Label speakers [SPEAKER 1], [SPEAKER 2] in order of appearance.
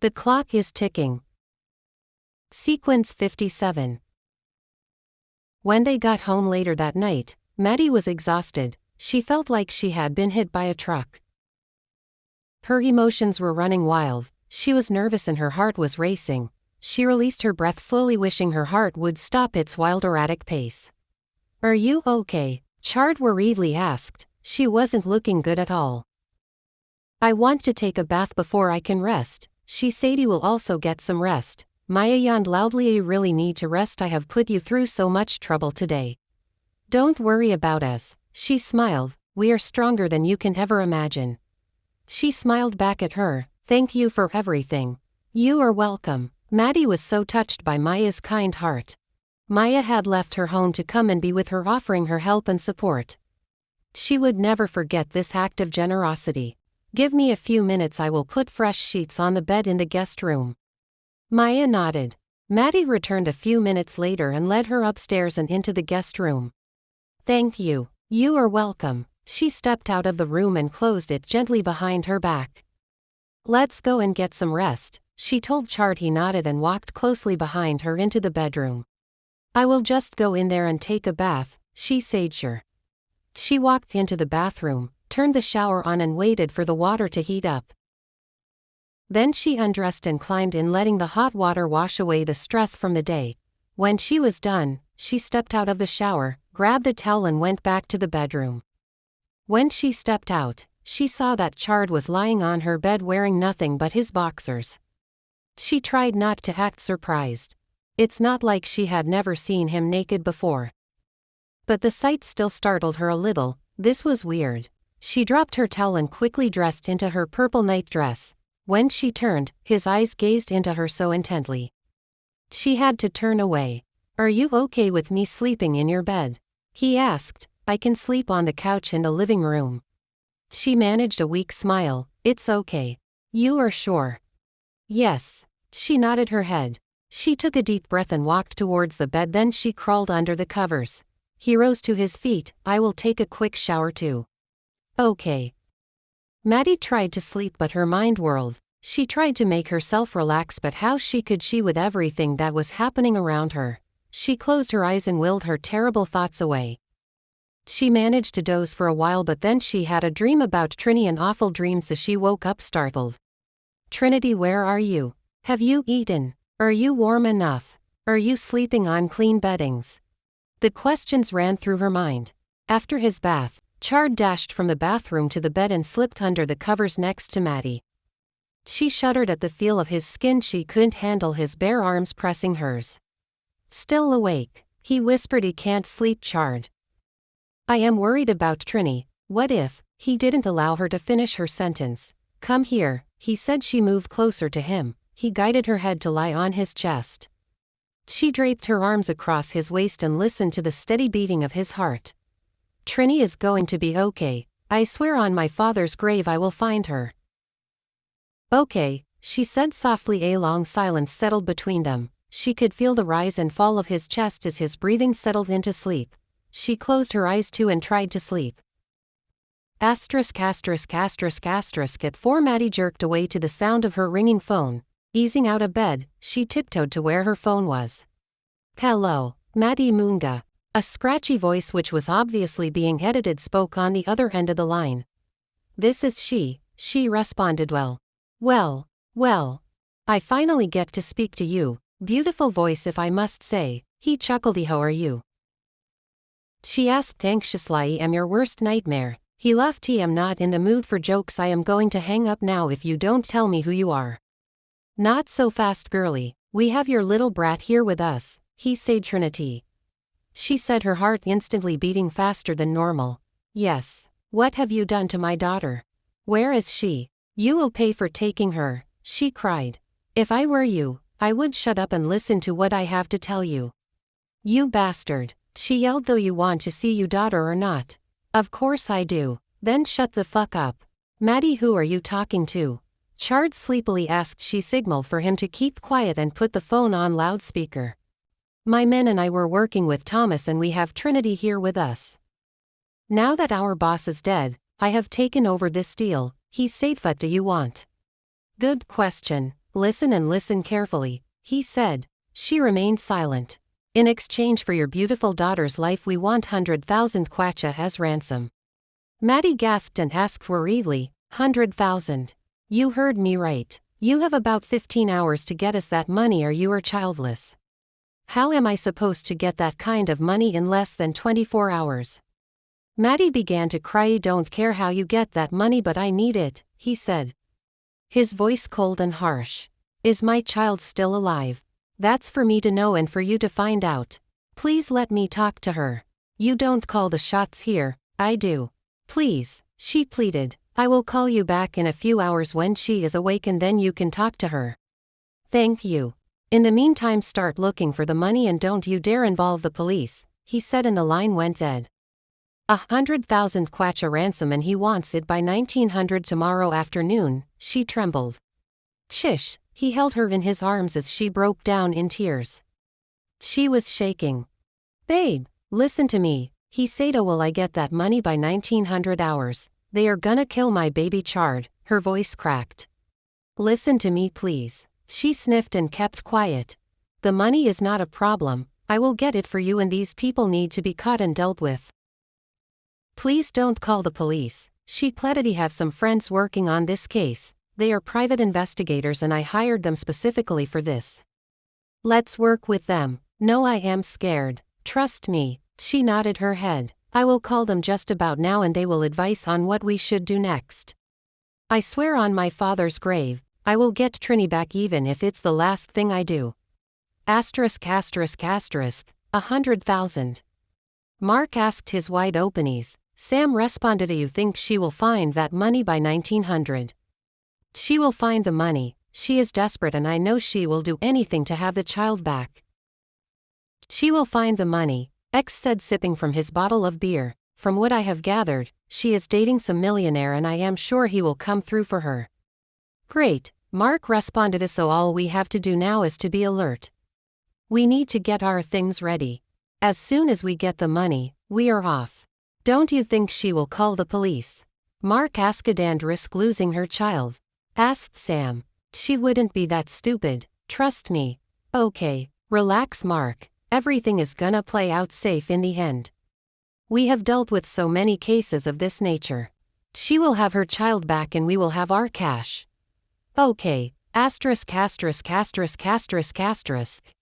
[SPEAKER 1] The clock is ticking. Sequence 57. When they got home later that night, Maddie was exhausted. She felt like she had been hit by a truck. Her emotions were running wild. She was nervous and her heart was racing. She released her breath slowly, wishing her heart would stop its wild erratic pace. "Are you okay?" Chard worriedly asked. She wasn't looking good at all. "I want to take a bath before I can rest." She said. "You will also get some rest." Maya yawned loudly. "You really need to rest. I have put you through so much trouble today." "Don't worry about us." She smiled. "We are stronger than you can ever imagine." She smiled back at her. "Thank you for everything." "You are welcome." Maddie was so touched by Maya's kind heart. Maya had left her home to come and be with her, offering her help and support. She would never forget this act of generosity. "Give me a few minutes. I will put fresh sheets on the bed in the guest room." Maya nodded. Maddie returned a few minutes later and led her upstairs and into the guest room. "Thank you." "You are welcome." She stepped out of the room and closed it gently behind her back. "Let's go and get some rest," she told Chard. He nodded and walked closely behind her into the bedroom. "I will just go in there and take a bath," she said. "Sure." She walked into the bathroom, turned the shower on and waited for the water to heat up. Then she undressed and climbed in, letting the hot water wash away the stress from the day. When she was done, she stepped out of the shower, grabbed a towel and went back to the bedroom. When she stepped out, she saw that Chard was lying on her bed wearing nothing but his boxers. She tried not to act surprised. It's not like she had never seen him naked before. But the sight still startled her a little. This was weird. She dropped her towel and quickly dressed into her purple nightdress. When she turned, his eyes gazed into her so intently. She had to turn away. "Are you okay with me sleeping in your bed?" he asked. "I can sleep on the couch in the living room." She managed a weak smile. "It's okay." "You are sure?" "Yes." She nodded her head. She took a deep breath and walked towards the bed. Then she crawled under the covers. He rose to his feet. "I will take a quick shower too." "Okay." Maddie tried to sleep but her mind whirled. She tried to make herself relax, but how could she with everything that was happening around her? She closed her eyes and willed her terrible thoughts away. She managed to doze for a while, but then she had a dream about Trinity, an awful dream, so she woke up startled. "Trinity, where are you? Have you eaten? Are you warm enough? Are you sleeping on clean beddings?" The questions ran through her mind. After his bath, Chard dashed from the bathroom to the bed and slipped under the covers next to Maddie. She shuddered at the feel of his skin. She couldn't handle his bare arms pressing hers. "Still awake?" he whispered. "He can't sleep, Chard." "I am worried about Trini." "What if?" He didn't allow her to finish her sentence. "Come here," he said. She moved closer to him. He guided her head to lie on his chest. She draped her arms across his waist and listened to the steady beating of his heart. "Trini is going to be okay. I swear on my father's grave I will find her." "Okay," she said softly. A long silence settled between them. She could feel the rise and fall of his chest as his breathing settled into sleep. She closed her eyes too and tried to sleep. At 4, Maddie jerked away to the sound of her ringing phone. Easing out of bed, she tiptoed to where her phone was. "Hello, Maddie Munga." A scratchy voice, which was obviously being edited, spoke on the other end of the line. "This is she," she responded. Well, I finally get to speak to you. Beautiful voice, if I must say," he chuckled. "How are you?" She asked anxiously. "I'm your worst nightmare." He laughed. "I'm not in the mood for jokes. I am going to hang up now if you don't tell me who you are." "Not so fast, girlie. We have your little brat here with us," he said. "Trinity," she said, her heart instantly beating faster than normal. "Yes. What have you done to my daughter? Where is she?" "You will pay for taking her," she cried. "If I were you, I would shut up and listen to what I have to tell you." "You bastard," she yelled. "Though you want to see your daughter or not?" "Of course I do." "Then shut the fuck up." "Maddie, who are you talking to?" Chard sleepily asked. She signaled for him to keep quiet and put the phone on loudspeaker. "My men and I were working with Thomas, and we have Trinity here with us. Now that our boss is dead, I have taken over this deal," he said. "What do you want?" "Good question. Listen and listen carefully, he said. She remained silent. In exchange for your beautiful daughter's life we want 100,000 kwacha as ransom. Maddie gasped and asked worriedly, 100,000. You heard me right. You have about 15 hours to get us that money or you are childless. How am I supposed to get that kind of money in less than 24 hours? Maddie began to cry. Don't care how you get that money but I need it, he said. His voice cold and harsh. Is my child still alive? That's for me to know and for you to find out. Please let me talk to her. You don't call the shots here, I do. Please, she pleaded. I will call you back in a few hours when she is awake and then you can talk to her. Thank you. In the meantime start looking for the money and don't you dare involve the police, he said and the line went dead. 100,000 kwacha ransom and he wants it by 1900 tomorrow afternoon, she trembled. Shish, he held her in his arms as she broke down in tears. She was shaking. Babe, listen to me, he said. Will I get that money by 1900 hours? They are gonna kill my baby Chard, her voice cracked. Listen to me please. She sniffed and kept quiet. The money is not a problem, I will get it for you and these people need to be caught and dealt with. Please don't call the police, she pleaded. I have some friends working on this case, they are private investigators and I hired them specifically for this. Let's work with them. No, I am scared, trust me, she nodded her head. I will call them just about now and they will advise on what we should do next. I swear on my father's grave, I will get Trini back even if it's the last thing I do. Asterisk asterisk asterisk, 100,000. Mark asked his wide open eyes. Sam responded. Do you think she will find that money by 1900? She will find the money, she is desperate and I know she will do anything to have the child back. She will find the money, X said sipping from his bottle of beer. From what I have gathered, she is dating some millionaire and I am sure he will come through for her. Great, Mark responded. So all we have to do now is to be alert. We need to get our things ready. As soon as we get the money, we are off. Don't you think she will call the police? Mark asked. And risk losing her child? Asked Sam. She wouldn't be that stupid, trust me. Okay, relax Mark. Everything is gonna play out safe in the end. We have dealt with so many cases of this nature. She will have her child back and we will have our cash. Okay, asterisk asterisk asterisk asterisk asterisk.